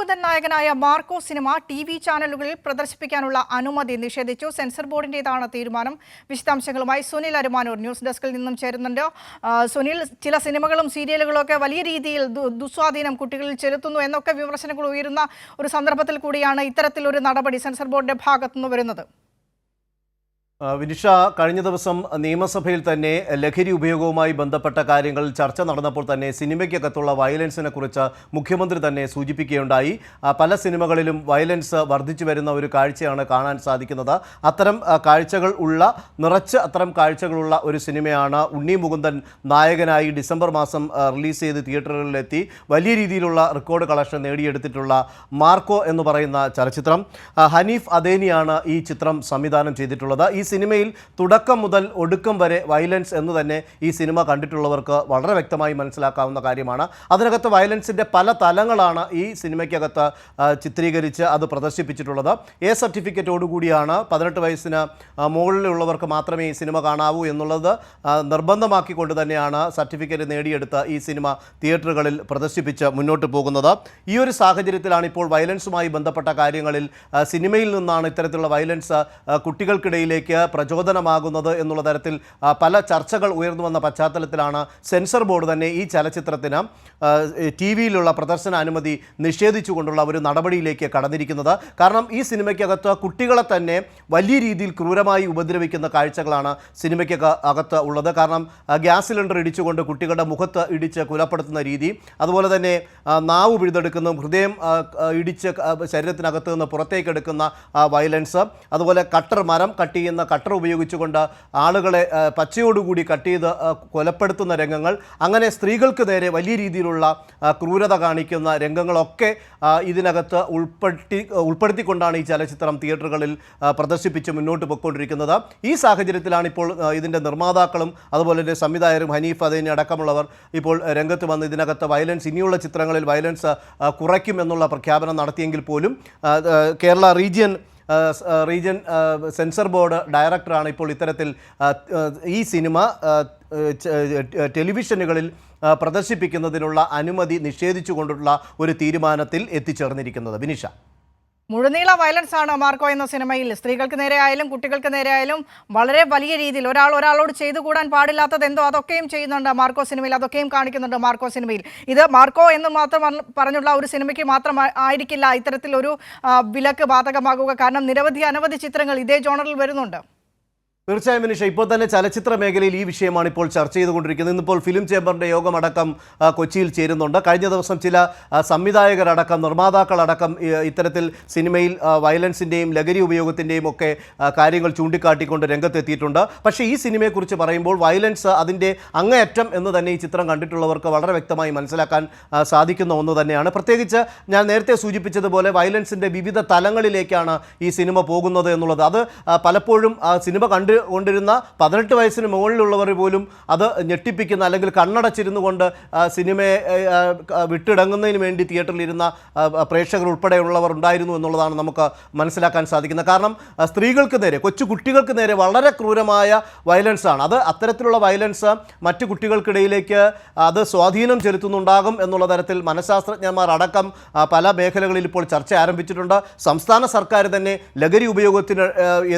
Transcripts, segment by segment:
മുകുന്ദൻ നായകനായ Marco cinema TV ചാനലുകളിൽ പ്രദർശിപ്പിക്കാനുള്ള അനുമതി നിഷേധിച്ചു. സെൻസർ ബോർഡിന്റേതാണ് തീരുമാനം. വിശദാംശങ്ങളുമായി സുനിൽ അരുമാനൂർ ന്യൂസ് ഡെസ്കിൽ നിന്നും ചേരുന്നുണ്ട്. സുനിൽ, ചില സിനിമകളും സീരിയലുകളും ഒക്കെ വലിയ രീതിയിൽ ദുസ്വാധീനം കുട്ടികളിൽ ചെലുത്തുന്നു എന്നൊക്കെ വിമർശനങ്ങൾ ഉയരുന്ന ഒരു സന്ദർഭത്തിൽ കൂടിയാണ് ഇത്തരത്തിലൊരു നടപടി സെൻസർ ബോർഡിന്റെ ഭാഗത്തുനിന്ന് വരുന്നത്. വിനിഷ, കഴിഞ്ഞ ദിവസം നിയമസഭയിൽ തന്നെ ലഹരി ഉപയോഗവുമായി ബന്ധപ്പെട്ട കാര്യങ്ങളിൽ ചർച്ച നടന്നപ്പോൾ തന്നെ സിനിമയ്ക്കകത്തുള്ള വയലൻസിനെ കുറിച്ച് മുഖ്യമന്ത്രി തന്നെ സൂചിപ്പിക്കുകയുണ്ടായി. പല സിനിമകളിലും വയലൻസ് വർദ്ധിച്ചു വരുന്ന ഒരു കാഴ്ചയാണ് കാണാൻ സാധിക്കുന്നത്. അത്തരം കാഴ്ചകളുള്ള ഒരു സിനിമയാണ് ഉണ്ണി മുകുന്ദൻ നായകനായി ഡിസംബർ മാസം റിലീസ് ചെയ്ത് തിയേറ്ററുകളിലെത്തി വലിയ രീതിയിലുള്ള റെക്കോർഡ് കളക്ഷൻ നേടിയെടുത്തിട്ടുള്ള മാർക്കോ എന്ന് പറയുന്ന ചലച്ചിത്രം. ഹനീഫ് അദേനിയാണ് ഈ ചിത്രം സംവിധാനം ചെയ്തിട്ടുള്ളത്. ഈ സിനിമയിൽ തുടക്കം മുതൽ ഒടുക്കം വരെ വയലൻസ് എന്ന് തന്നെ ഈ സിനിമ കണ്ടിട്ടുള്ളവർക്ക് വളരെ വ്യക്തമായി മനസ്സിലാക്കാവുന്ന കാര്യമാണ്. അതിനകത്ത് വയലൻസിൻ്റെ പല തലങ്ങളാണ് ഈ സിനിമയ്ക്കകത്ത് ചിത്രീകരിച്ച് അത് പ്രദർശിപ്പിച്ചിട്ടുള്ളത്. എ സർട്ടിഫിക്കറ്റോടുകൂടിയാണ് 18 വയസ്സിന് മുകളിലുള്ളവർക്ക് മാത്രമേ ഈ സിനിമ കാണാവൂ എന്നുള്ളത് നിർബന്ധമാക്കിക്കൊണ്ട് തന്നെയാണ് സർട്ടിഫിക്കറ്റ് നേടിയെടുത്ത് ഈ സിനിമ തിയേറ്ററുകളിൽ പ്രദർശിപ്പിച്ച് മുന്നോട്ട് പോകുന്നത്. ഈ ഒരു സാഹചര്യത്തിലാണ് ഇപ്പോൾ വയലൻസുമായി ബന്ധപ്പെട്ട കാര്യങ്ങളിൽ സിനിമയിൽ നിന്നാണ് ഇത്തരത്തിലുള്ള വയലൻസ് കുട്ടികൾക്കിടയിലേക്ക് പ്രചോദനമാകുന്നത് എന്നുള്ള തരത്തിൽ പല ചർച്ചകൾ ഉയർന്നു വന്ന പശ്ചാത്തലത്തിലാണ് സെൻസർ ബോർഡ് തന്നെ ഈ ചലച്ചിത്രത്തിന് ടിവിയിലുള്ള പ്രദർശന അനുമതി നിഷേധിച്ചുകൊണ്ടുള്ള ഒരു നടപടിയിലേക്ക് കടന്നിരിക്കുന്നത്. കാരണം ഈ സിനിമയ്ക്കകത്ത് കുട്ടികളെ തന്നെ വലിയ രീതിയിൽ ക്രൂരമായി ഉപദ്രവിക്കുന്ന കാഴ്ചകളാണ് സിനിമയ്ക്കകത്ത് ഉള്ളത്. കാരണം ഗ്യാസ് സിലിണ്ടർ ഇടിച്ചുകൊണ്ട് കുട്ടികളുടെ മുഖത്ത് ഇടിച്ച് കൊലപ്പെടുത്തുന്ന രീതി, അതുപോലെ തന്നെ നാവ് പിഴുതെടുക്കുന്ന, ഹൃദയം ഇടിച്ച് ശരീരത്തിനകത്ത് നിന്ന് പുറത്തേക്കെടുക്കുന്ന വയലൻസ്, അതുപോലെ മരം കട്ട് ചെയ്യുന്ന കട്ടർ ഉപയോഗിച്ചുകൊണ്ട് ആളുകളെ പച്ചയോടുകൂടി കട്ട് ചെയ്ത് കൊലപ്പെടുത്തുന്ന രംഗങ്ങൾ, അങ്ങനെ സ്ത്രീകൾക്ക് നേരെ വലിയ രീതിയിലുള്ള ക്രൂരത കാണിക്കുന്ന രംഗങ്ങളൊക്കെ ഇതിനകത്ത് ഉൾപ്പെടുത്തിക്കൊണ്ടാണ് ഈ ചലച്ചിത്രം തിയേറ്ററുകളിൽ പ്രദർശിപ്പിച്ച് മുന്നോട്ട് പോയിക്കൊണ്ടിരിക്കുന്നത്. ഈ സാഹചര്യത്തിലാണ് ഇപ്പോൾ ഇതിൻ്റെ നിർമ്മാതാക്കളും അതുപോലെ തന്നെ സംവിധായകരും ഹനീഫ് അദേനി അടക്കമുള്ളവർ ഇപ്പോൾ രംഗത്ത് വന്ന് ഇതിനകത്ത് വയലൻസ്, ഇനിയുള്ള ചിത്രങ്ങളിൽ വയലൻസ് കുറയ്ക്കും എന്നുള്ള പ്രഖ്യാപനം നടത്തിയെങ്കിൽ പോലും കേരള റീജിയൻ സെൻസർ ബോർഡ് ഡയറക്ടറാണ് ഇപ്പോൾ ഇത്തരത്തിൽ ഈ സിനിമ ടെലിവിഷനുകളിൽ പ്രദർശിപ്പിക്കുന്നതിനുള്ള അനുമതി നിഷേധിച്ചുകൊണ്ടുള്ള ഒരു തീരുമാനത്തിൽ എത്തിച്ചേർന്നിരിക്കുന്നത്. വിനിഷ, മുഴുനീള വയലൻസ് ആണ് മാർക്കോ എന്ന സിനിമയിൽ. സ്ത്രീകൾക്ക് നേരെ ആയാലും കുട്ടികൾക്ക് നേരെ ആയാലും വളരെ വലിയ രീതിയിൽ ഒരാളോട് ചെയ്തു കൂടാൻ പാടില്ലാത്തത് എന്തോ അതൊക്കെയും ചെയ്യുന്നുണ്ട് മാർക്കോ സിനിമയിൽ, അതൊക്കെയും കാണിക്കുന്നുണ്ട് മാർക്കോ സിനിമയിൽ. ഇത് മാർക്കോ എന്ന് മാത്രം പറഞ്ഞുള്ള ഒരു സിനിമയ്ക്ക് മാത്രം ആയിരിക്കില്ല ഇത്തരത്തിലൊരു വിലക്ക് ബാധകമാകുക. കാരണം അനവധി ചിത്രങ്ങൾ ഇതേ ജോണറിൽ വരുന്നുണ്ട്. തീർച്ചയായും വിനിഷ, ഇപ്പോൾ തന്നെ ചലച്ചിത്ര മേഖലയിൽ ഈ വിഷയമാണ് ഇപ്പോൾ ചർച്ച ചെയ്തുകൊണ്ടിരിക്കുന്നത്. ഇന്നിപ്പോൾ ഫിലിം ചേംബറിൻ്റെ യോഗമടക്കം കൊച്ചിയിൽ ചേരുന്നുണ്ട്. കഴിഞ്ഞ ദിവസം ചില സംവിധായകരടക്കം നിർമ്മാതാക്കളടക്കം ഇത്തരത്തിൽ സിനിമയിൽ വയലൻസിൻ്റെയും ലഹരി ഉപയോഗത്തിൻ്റെയും ഒക്കെ കാര്യങ്ങൾ ചൂണ്ടിക്കാട്ടിക്കൊണ്ട് രംഗത്തെത്തിയിട്ടുണ്ട്. പക്ഷേ ഈ സിനിമയെക്കുറിച്ച് പറയുമ്പോൾ വയലൻസ് അതിൻ്റെ അങ്ങേയറ്റം എന്ന് തന്നെ ഈ ചിത്രം കണ്ടിട്ടുള്ളവർക്ക് വളരെ വ്യക്തമായി മനസ്സിലാക്കാൻ സാധിക്കുന്ന ഒന്ന് തന്നെയാണ്. പ്രത്യേകിച്ച് ഞാൻ നേരത്തെ സൂചിപ്പിച്ചതുപോലെ വയലൻസിൻ്റെ വിവിധ തലങ്ങളിലേക്കാണ് ഈ സിനിമ പോകുന്നത് എന്നുള്ളത്. അത് പലപ്പോഴും സിനിമ കൊണ്ടിരുന്ന 18 വയസ്സിന് മുകളിലുള്ളവർ പോലും അത് ഞെട്ടിപ്പിക്കുന്ന, അല്ലെങ്കിൽ കണ്ണടച്ചിരുന്നു കൊണ്ട് സിനിമയെ വിട്ടിടങ്ങുന്നതിന് വേണ്ടി തിയേറ്ററിലിരുന്ന പ്രേക്ഷകർ ഉൾപ്പെടെയുള്ളവർ ഉണ്ടായിരുന്നു എന്നുള്ളതാണ് നമുക്ക് മനസ്സിലാക്കാൻ സാധിക്കുന്നത്. കാരണം സ്ത്രീകൾക്ക് നേരെ, കൊച്ചു കുട്ടികൾക്ക് നേരെ വളരെ ക്രൂരമായ വയലൻസാണ് അത്. അത്തരത്തിലുള്ള വയലൻസ് മറ്റു കുട്ടികൾക്കിടയിലേക്ക് അത് സ്വാധീനം ചെലുത്തുന്നുണ്ടാകും എന്നുള്ള തരത്തിൽ മനഃശാസ്ത്രജ്ഞന്മാർ അടക്കം പല മേഖലകളിൽ ഇപ്പോൾ ചർച്ച ആരംഭിച്ചിട്ടുണ്ട്. സംസ്ഥാന സർക്കാർ തന്നെ ലഹരി ഉപയോഗത്തിന്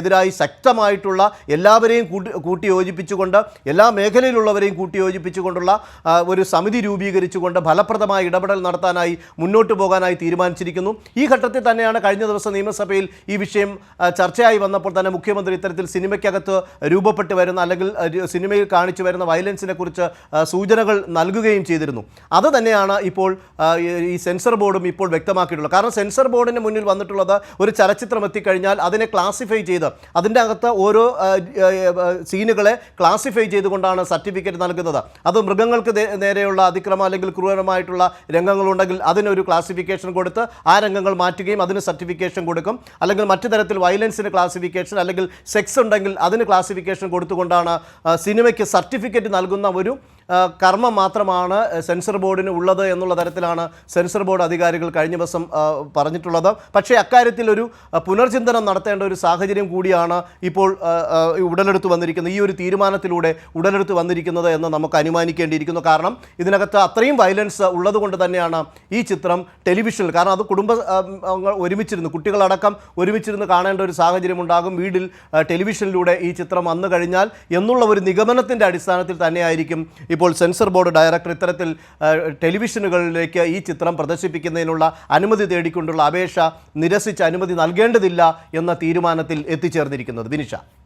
എതിരായി ശക്തമായിട്ടുള്ള എല്ലാവരെയും കൂട്ടിയോജിപ്പിച്ചുകൊണ്ട്, എല്ലാ മേഖലയിലുള്ളവരെയും കൂട്ടിയോജിപ്പിച്ചുകൊണ്ടുള്ള ഒരു സമിതി രൂപീകരിച്ചുകൊണ്ട് ഫലപ്രദമായ ഇടപെടൽ നടത്താനായി മുന്നോട്ട് പോകാനായി തീരുമാനിച്ചിരിക്കുന്നു. ഈ ഘട്ടത്തിൽ തന്നെയാണ് കഴിഞ്ഞ ദിവസം നിയമസഭയിൽ ഈ വിഷയം ചർച്ചയായി വന്നപ്പോൾ തന്നെ മുഖ്യമന്ത്രി ഇത്തരത്തിൽ സിനിമയ്ക്കകത്ത് രൂപപ്പെട്ട് വരുന്ന, അല്ലെങ്കിൽ സിനിമയിൽ കാണിച്ചു വരുന്ന വയലൻസിനെ കുറിച്ച് സൂചനകൾ നൽകുകയും ചെയ്തിരുന്നു. അത് തന്നെയാണ് ഇപ്പോൾ ഈ സെൻസർ ബോർഡും ഇപ്പോൾ വ്യക്തമാക്കിയിട്ടുള്ളത്. കാരണം സെൻസർ ബോർഡിന് മുന്നിൽ വന്നിട്ടുള്ളത് ഒരു ചലച്ചിത്രം എത്തിക്കഴിഞ്ഞാൽ അതിനെ ക്ലാസിഫൈ ചെയ്ത് അതിൻ്റെ അകത്ത് ഓരോ സീനുകളെ ക്ലാസിഫൈ ചെയ്തുകൊണ്ടാണ് സർട്ടിഫിക്കറ്റ് നൽകുന്നത്. അത് മൃഗങ്ങൾക്ക് നേരെയുള്ള അതിക്രമം അല്ലെങ്കിൽ ക്രൂരമായിട്ടുള്ള രംഗങ്ങളുണ്ടെങ്കിൽ അതിനൊരു ക്ലാസിഫിക്കേഷൻ കൊടുത്ത് ആ രംഗങ്ങൾ മാറ്റുകയും അതിന് സർട്ടിഫിക്കേഷൻ കൊടുക്കും. അല്ലെങ്കിൽ മറ്റു തരത്തിൽ വയലൻസിന് ക്ലാസിഫിക്കേഷൻ, അല്ലെങ്കിൽ സെക്സ് ഉണ്ടെങ്കിൽ അതിന് ക്ലാസിഫിക്കേഷൻ കൊടുത്തുകൊണ്ടാണ് സിനിമയ്ക്ക് സർട്ടിഫിക്കറ്റ് നൽകുന്ന ഒരു കർമ്മം മാത്രമാണ് സെൻസർ ബോർഡിന് ഉള്ളത് എന്നുള്ള തരത്തിലാണ് സെൻസർ ബോർഡ് അധികാരികൾ കഴിഞ്ഞ ദിവസം പറഞ്ഞിട്ടുള്ളത്. പക്ഷേ അക്കാര്യത്തിൽ ഒരു പുനർചിന്തനം നടത്തേണ്ട ഒരു സാഹചര്യം കൂടിയാണ് ഇപ്പോൾ ഉടലെടുത്ത് വന്നിരിക്കുന്നത്, ഈ ഒരു തീരുമാനത്തിലൂടെ ഉടലെടുത്ത് വന്നിരിക്കുന്നത് എന്ന് നമുക്ക് അനുമാനിക്കേണ്ടിയിരിക്കുന്നു. കാരണം ഇതിനകത്ത് അത്രയും വയലൻസ് ഉള്ളതുകൊണ്ട് തന്നെയാണ് ഈ ചിത്രം ടെലിവിഷനിൽ, കാരണം അത് ഒരുമിച്ചിരുന്ന് കുട്ടികളടക്കം ഒരുമിച്ചിരുന്ന് കാണേണ്ട ഒരു സാഹചര്യം ഉണ്ടാകും വീട്ടിൽ ടെലിവിഷനിലൂടെ ഈ ചിത്രം വന്നു കഴിഞ്ഞാൽ എന്നുള്ള ഒരു നിഗമനത്തിൻ്റെ അടിസ്ഥാനത്തിൽ തന്നെയായിരിക്കും ഇപ്പോൾ സെൻസർ ബോർഡ് ഡയറക്ടർ ഇത്തരത്തിൽ ടെലിവിഷനുകളിലേക്ക് ഈ ചിത്രം പ്രദർശിപ്പിക്കുന്നതിനുള്ള അനുമതി തേടിക്കൊണ്ടുള്ള അപേക്ഷ നിരസിച്ച് അനുമതി നൽകേണ്ടതില്ല എന്ന തീരുമാനത്തിൽ എത്തിച്ചേർന്നിരിക്കുന്നത്. വിനിഷ.